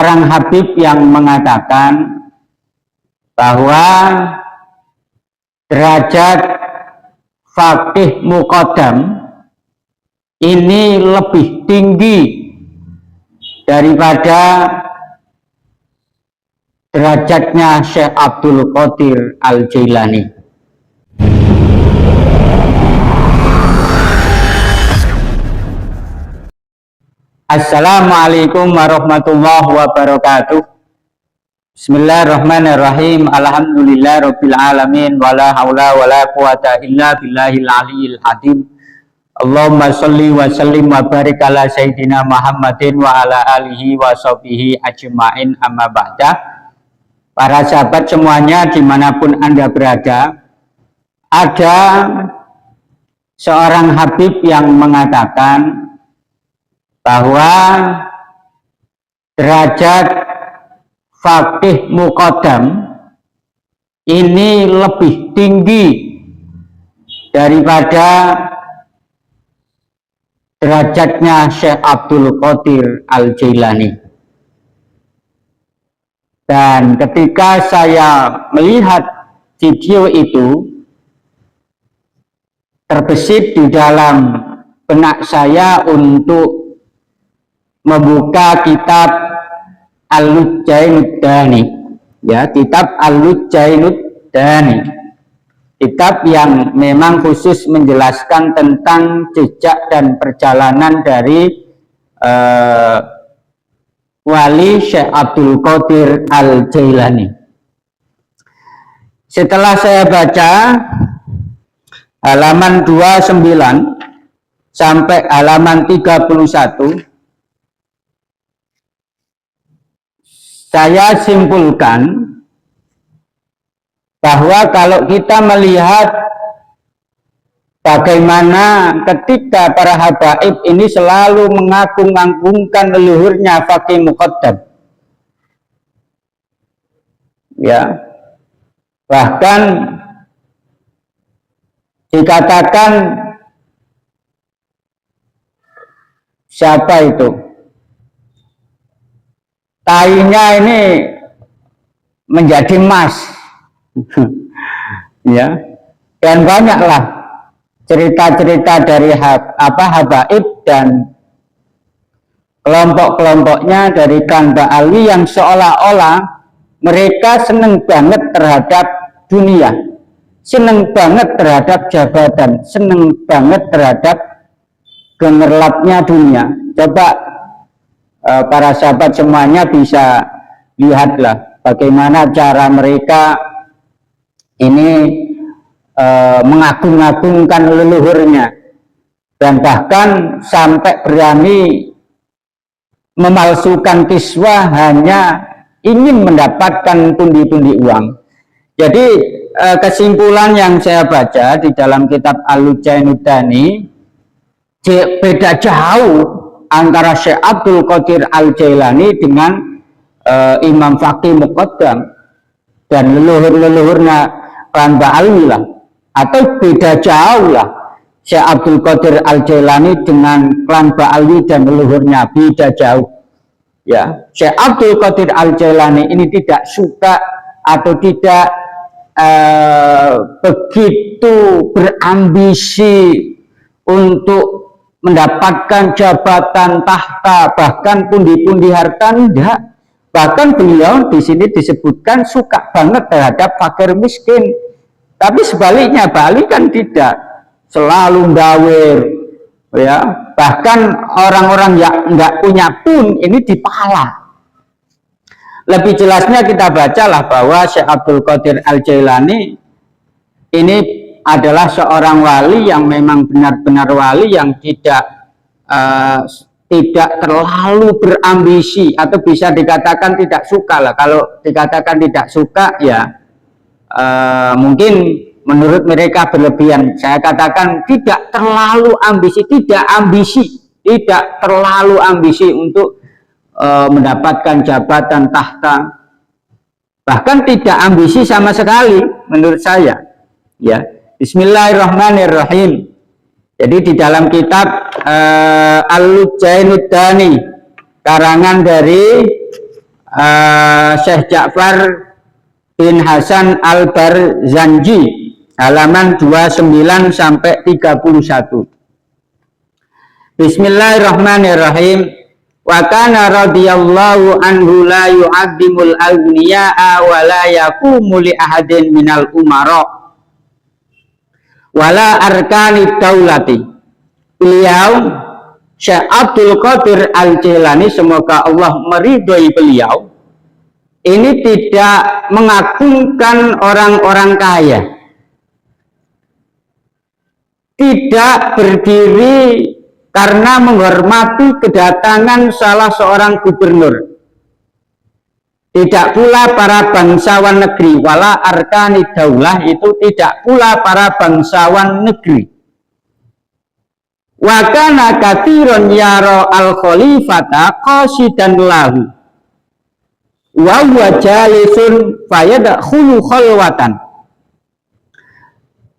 Orang Habib yang mengatakan bahwa derajat faqih muqaddam ini lebih tinggi daripada derajatnya Syekh Abdul Qadir Al-Jailani. Assalamualaikum warahmatullahi wabarakatuh. Bismillahirrahmanirrahim. Alhamdulillah rabbil alamin. Wala haula wala quwata illa billahil aliyil hadim. Allahumma sholli wa sallim wa barik ala sayyidina Muhammadin wa ala alihi wa sahbihi ajma'in, amma ba'da. Para sahabat semuanya dimanapun Anda berada, ada seorang Habib yang mengatakan bahwa derajat faqih muqaddam ini lebih tinggi daripada derajatnya Syekh Abdul Qadir Al-Jailani. Dan ketika saya melihat video itu, terbesit di dalam benak saya untuk membuka kitab Al-Lujjainuddani, ya, kitab Al-Lujjainuddani, kitab yang memang khusus menjelaskan tentang jejak dan perjalanan dari wali Syekh Abdul Qadir Al-Jailani. Setelah saya baca halaman 29 sampai halaman 31, saya simpulkan bahwa kalau kita melihat bagaimana ketika para habaib ini selalu mengagung-agungkan leluhurnya faqih muqaddam, ya, bahkan dikatakan siapa itu, tainya ini menjadi emas, ya, dan banyaklah cerita-cerita dari habaib dan kelompok-kelompoknya dari Kang Ba'alwi yang seolah-olah mereka seneng banget terhadap dunia, seneng banget terhadap jabatan, seneng banget terhadap gemerlapnya dunia. Coba para sahabat semuanya bisa lihatlah bagaimana cara mereka ini mengagung-agungkan leluhurnya, dan bahkan sampai berani memalsukan kiswah hanya ingin mendapatkan pundi-pundi uang. Jadi kesimpulan yang saya baca di dalam kitab Al-Lujjainuddani, beda jauh antara Syekh Abdul Qadir Al-Jailani dengan Imam Faqih Muqaddam dan leluhur-leluhurnya Kang Ba'alwi lah, atau beda jauh lah Syekh Abdul Qadir Al-Jailani dengan Kang Ba'alwi dan leluhurnya, beda jauh, ya. Syekh Abdul Qadir Al-Jailani ini tidak suka atau tidak begitu berambisi untuk mendapatkan jabatan, tahta, bahkan pundi-pundi harta, enggak. Bahkan beliau di sini disebutkan suka banget terhadap fakir miskin. Tapi sebaliknya Ba'alwi kan tidak, selalu ndawir, ya. Bahkan orang-orang yang enggak punya pun ini dipala. Lebih jelasnya kita bacalah bahwa Syekh Abdul Qadir Al-Jailani ini adalah seorang wali yang memang benar-benar wali yang tidak terlalu berambisi, atau bisa dikatakan tidak suka lah. Kalau dikatakan tidak suka ya mungkin menurut mereka berlebihan. Saya katakan tidak terlalu ambisi, tidak terlalu ambisi untuk mendapatkan jabatan, tahta, bahkan tidak ambisi sama sekali menurut saya, ya. Bismillahirrahmanirrahim. Jadi di dalam kitab Al-Lujjainuddani karangan dari Syekh Ja'far bin Hasan Al-Barzanji, halaman 29 sampai 31. Bismillahirrahmanirrahim. Wa kana radhiyallahu anhu la yu'azzimul aghniya'a wa la yaqumu li ahadin minal umara wala arkanid daulati. Beliau Syekh Abdul Qadir Al-Jilani, semoga Allah meridhoi beliau, ini tidak mengagungkan orang-orang kaya, tidak berdiri karena menghormati kedatangan salah seorang gubernur, tidak pula para bangsawan negeri, wala arkani daulah, itu tidak pula para bangsawan negeri. Wa kana katsiran yara al-khalifata qasidan lahu wa huwa jalisun fayadkhulu khalwatan.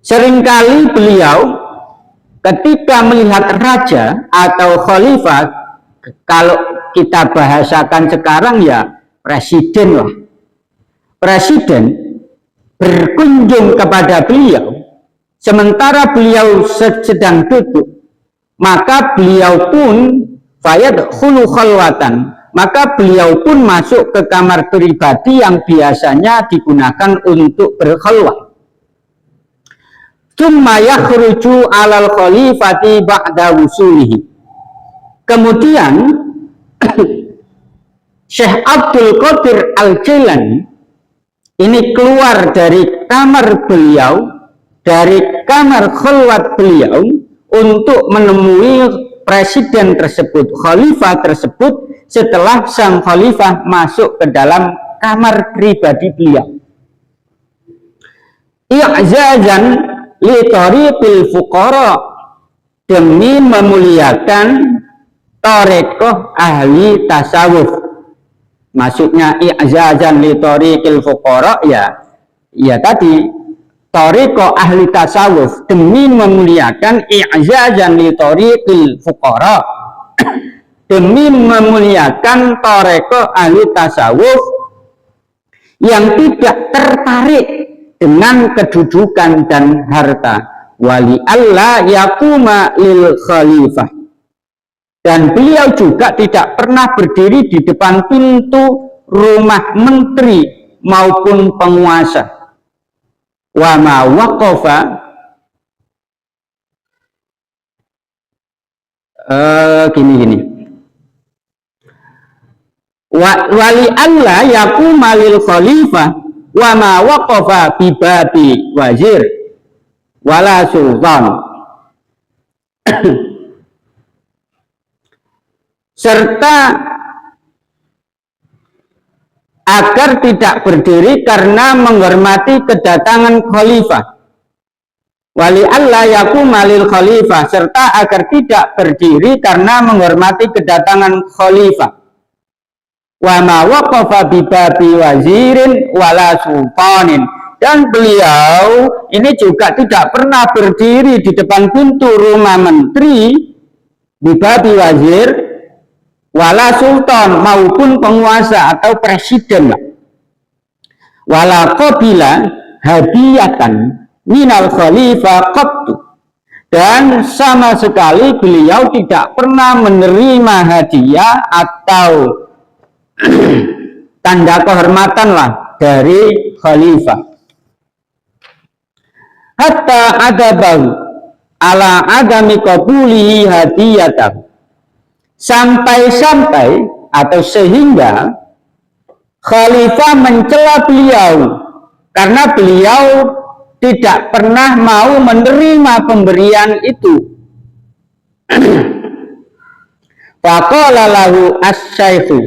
Seringkali beliau ketika melihat raja atau khalifah, kalau kita bahasakan sekarang ya presiden lah, presiden berkunjung kepada beliau sementara beliau sedang duduk, maka beliau pun fayadkhulu khalwatan, maka beliau pun masuk ke kamar pribadi yang biasanya digunakan untuk berkhalwat. Tsumma yakhruju 'alal khalifati ba'da wusulihi. Kemudian Syekh Abdul Qadir Al-Jilani ini keluar dari kamar beliau, dari kamar khalwat beliau, untuk menemui presiden tersebut, khalifah tersebut, setelah sang khalifah masuk ke dalam kamar pribadi beliau. I'zazan li tariqil fuqara, demi memuliakan tarekoh ahli tasawuf. Maksudnya i'zazan li tariqil fuqara, ya tadi tariqah ahli tasawuf, demi memuliakan i'zazan li tariqil fuqara, demi memuliakan tariqah ahli tasawuf yang tidak tertarik dengan kedudukan dan harta. Wali alla yaquma lil khalifah, dan beliau juga tidak pernah berdiri di depan pintu rumah menteri maupun penguasa. Wa ma waqafa gini wali alla yaquma lil khalifah wa ma waqafa bi babi wazir wala sultan serta agar tidak berdiri karena menghormati kedatangan khalifah. Wali alla yaquma lil khalifah, serta agar tidak berdiri karena menghormati kedatangan khalifah. Wa ma waqafa bi babi wazirin wala sultanin, dan beliau ini juga tidak pernah berdiri di depan pintu rumah menteri, bi babi wazir wala sultan, maupun penguasa atau presiden. Wala qabila hadiyatan minal khalifah qattu, dan sama sekali beliau tidak pernah menerima hadiah atau tanda kehormatan lah dari khalifah. Hatta adabahu ala adami qabulihi hadiyatahu, sampai-sampai atau sehingga khalifah mencela beliau karena beliau tidak pernah mau menerima pemberian itu. Faqala lahu as-syaikhu,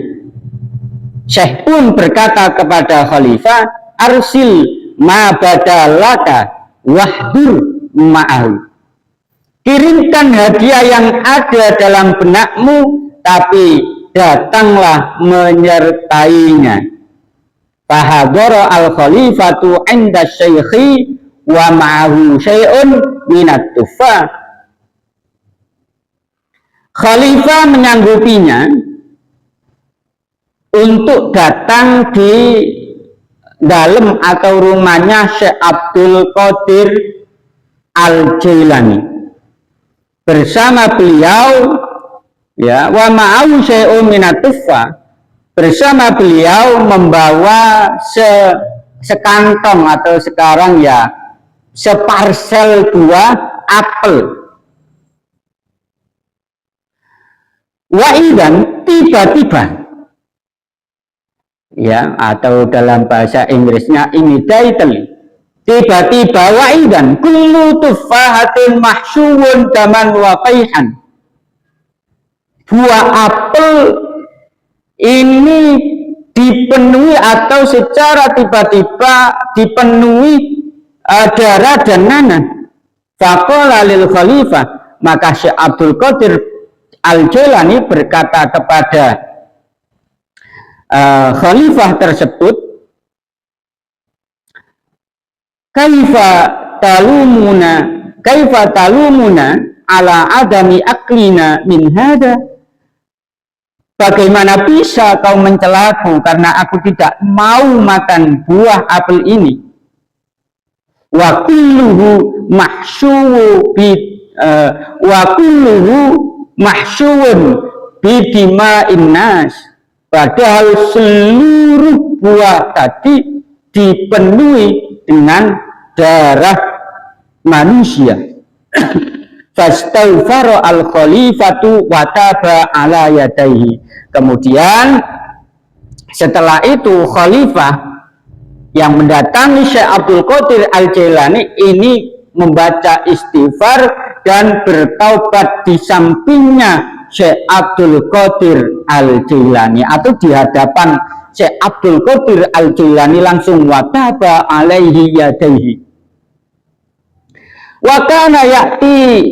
syekh pun berkata kepada khalifah, arsil ma badalaka wahdur ma'ahu, kirimkan hadiah yang ada dalam benakmu, tapi datanglah menyertainya. Fahadara al-khalifatu 'inda syaikhi wa ma'ahu syai'un minat tufa. Khalifah menyanggupinya untuk datang di dalam atau rumahnya Syekh Abdul Qadir Al-Jailani. Bersama beliau, ya, wa ma'ahu syai'un minat-tuffa, bersama beliau membawa sekantong atau sekarang ya separsel buah apel. Wa'idan, tiba-tiba, ya, atau dalam bahasa Inggrisnya immediately, tiba-tiba, wa'idan kullu tufahatin mahsyuun daman wa qaihan, buah apel ini dipenuhi atau secara tiba-tiba dipenuhi darah dan nanah. Faqala lil khalifah, maka Syekh Abdul Qadir Al-Jailani berkata kepada khalifah tersebut, kaifa talumuna ala adami aklina min hada, bagaimana bisa kau mencelaku karena aku tidak mau makan buah apel ini. Wa kulluhu mahsyuun bidima'in nas, padahal seluruh buah tadi dipenuhi dengan darah manusia. Fastaghfara al-khalifatu wa taba ala yadayhi. Kemudian setelah itu khalifah yang mendatangi Syekh Abdul Qadir Al-Jailani ini membaca istighfar dan bertaubat di sampingnya Syekh Abdul Qadir Al-Jailani, atau di hadapan Syekh Abdul Qadir Al-Jailani langsung wataba alaihi yadaihi. Wa kana ya'ti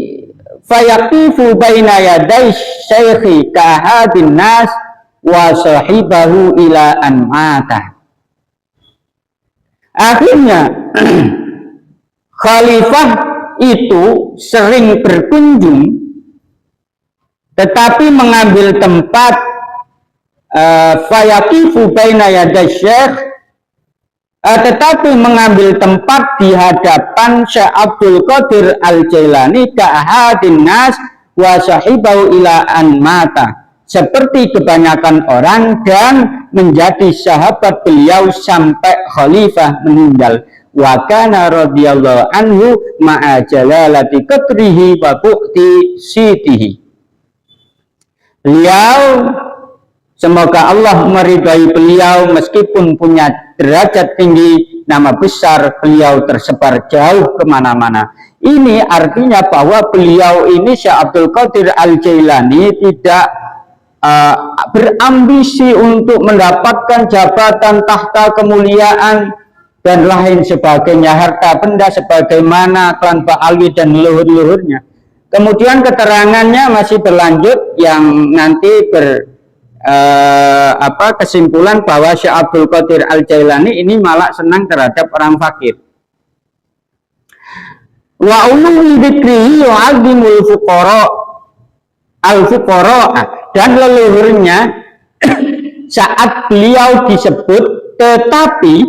fayaqifu baina yaday syekhi kahadin nas wa sahibahu ila an mata. Akhirnya khalifah itu sering berkunjung, tetapi mengambil tempat fayaqifu baina yaday syekh, tetapi mengambil tempat di hadapan Syekh Abdul Qadir Al-Jailani ka'ahadin nas wa sahibahu ila an mata, seperti kebanyakan orang dan menjadi sahabat beliau sampai khalifah meninggal. Wa kana radhiyallahu anhu ma'a jalalati qadrihi wa bu'ti sitihi. Beliau, semoga Allah meridai beliau, meskipun punya derajat tinggi, nama besar beliau tersebar jauh kemana-mana. Ini artinya bahwa beliau ini, Syekh Abdul Qadir Al-Jailani, tidak berambisi untuk mendapatkan jabatan, tahta, kemuliaan dan lain sebagainya, harta benda sebagaimana klan Ba'alwi dan leluhur-leluhurnya. Kemudian keterangannya masih berlanjut yang nanti kesimpulan bahwa Syekh Abdul Qadir Al-Jailani ini malah senang terhadap orang fakir. Wa ulumi dzikrihi yu'azzimul fuqara al-fuqara, dan leluhurnya saat beliau disebut, tetapi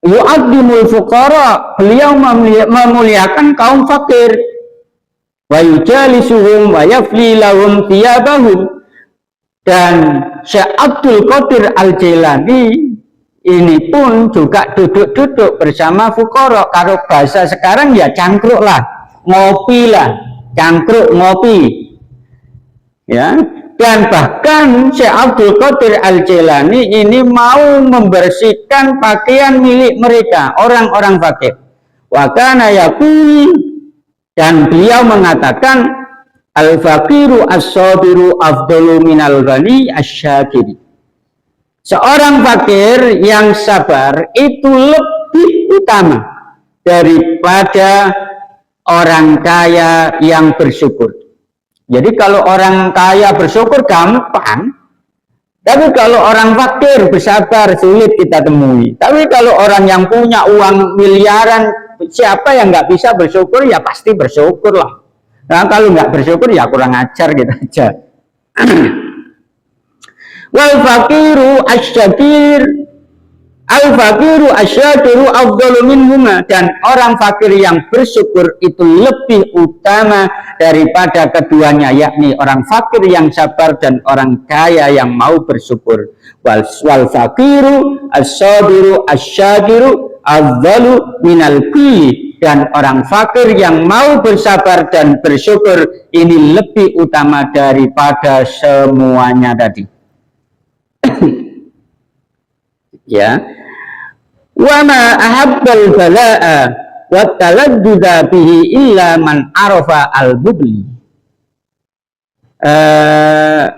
yu'azzimul fuqara, beliau memuliakan kaum fakir. Wa yujalisuhum wa yafli lahum thiyabahum, dan Syekh Abdul Qadir Al-Jailani ini pun juga duduk-duduk bersama fuqara. Kalau bahasa sekarang ya cangkruk lah, ngopi lah, cangkruk ngopi. Ya, dan bahkan Syekh Abdul Qadir Al-Jailani ini mau membersihkan pakaian milik mereka, orang-orang fakir. Wa kana yaqul, dan beliau mengatakan, al-faqiru as-sabiru afdalu minal ghani asy-syakiri. Seorang fakir yang sabar itu lebih utama daripada orang kaya yang bersyukur. Jadi kalau orang kaya bersyukur gampang, tapi kalau orang fakir bersabar sulit kita temui. Tapi kalau orang yang punya uang miliaran, siapa yang nggak bisa bersyukur? Ya pasti bersyukur lah. Nah kalau nggak bersyukur ya kurang ajar gitu aja. Wal faqiru asyakir, al faqiru asyakiru afdalu minhuma, dan orang fakir yang bersyukur itu lebih utama daripada keduanya, yakni orang fakir yang sabar dan orang kaya yang mau bersyukur. Wal faqiru as-sabiru asyakiru afdalu minal kulli, dan orang fakir yang mau bersabar dan bersyukur ini lebih utama daripada semuanya tadi. Ya, wa ma ahabbal bala'a wa taladdudha bihi illa man arafa al-bubli.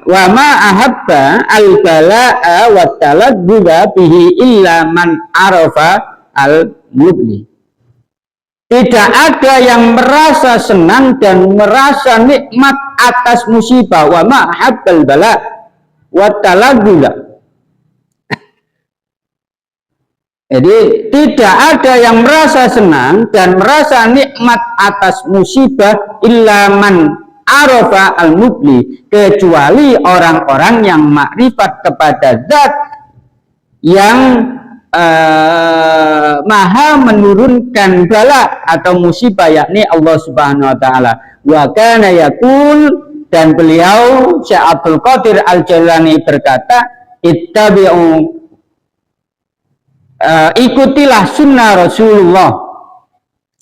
Wa ma ahabba al-bala'a wa taladdudha bihi illa man arafa al-bubli. Tidak ada yang merasa senang dan merasa nikmat atas musibah. Wa ma ahabbal bala' wa taladdudha. Jadi tidak ada yang merasa senang dan merasa nikmat atas musibah illa man arafa al-mubli, kecuali orang-orang yang makrifat kepada zat yang maha menurunkan bala atau musibah, yakni Allah Subhanahu wa taala. Wa kana yaqul, dan beliau Syekh Abdul Qadir Al-Jailani berkata, ittabi'u, ikutilah sunnah Rasulullah,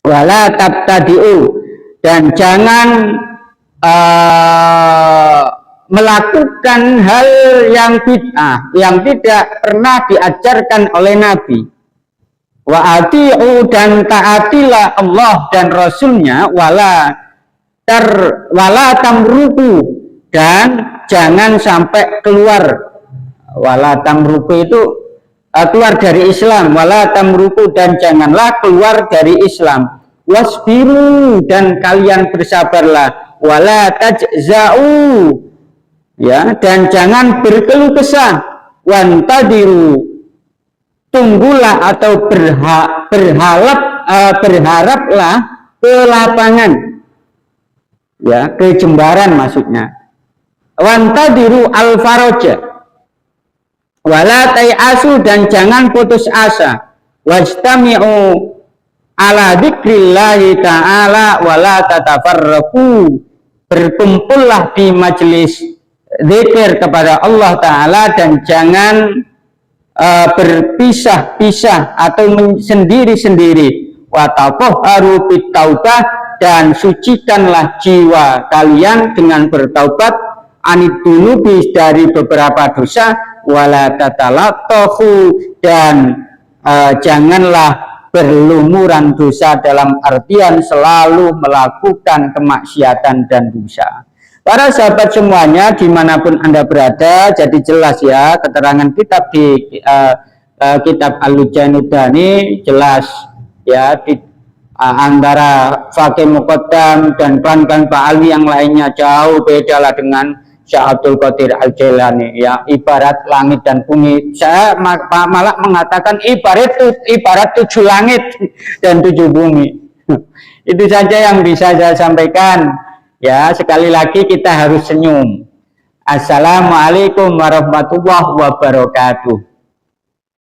wala tabtadi'u, dan jangan melakukan hal yang bid'ah yang tidak pernah diajarkan oleh Nabi. Wa ati'u, dan taatilah Allah dan Rasulnya, wala tamruku, dan jangan sampai keluar. Wala tamruku itu keluar dari Islam. Wala tamruku, dan janganlah keluar dari Islam. Wasbiru, dan kalian bersabarlah. Wala tajza'u, ya, dan jangan berkeluh kesah. Wantadiru, tunggulah atau berharaplah ke lapangan, ya, ke jembaran maksudnya. Wantadiru al-faraja, wala tayasu, dan jangan putus asa. Wajtami'u ala dzikrillahi ta'ala wala tatafarraqu, berkumpullah di majelis zikir kepada Allah Ta'ala dan jangan berpisah-pisah atau sendiri-sendiri. Wa tatahharu bitaubah, dan sucikanlah jiwa kalian dengan bertaubat, anid dunubi, dari beberapa dosa, wala tatalattahu, dan janganlah berlumuran dosa, dalam artian selalu melakukan kemaksiatan dan dosa. Para sahabat semuanya dimanapun Anda berada, jadi jelas ya keterangan kitab di kitab Al-Lujainudani jelas ya, di antara Faqih Muqaddam dan kawan-kawan Pak Ali yang lainnya jauh beda lah dengan Syekh Abdul Qadir Al-Jailani, ya, ibarat langit dan bumi. Saya malah mengatakan ibarat 7 langit dan 7 bumi. Itu saja yang bisa saya sampaikan. Ya, sekali lagi kita harus senyum. Assalamualaikum warahmatullahi wabarakatuh.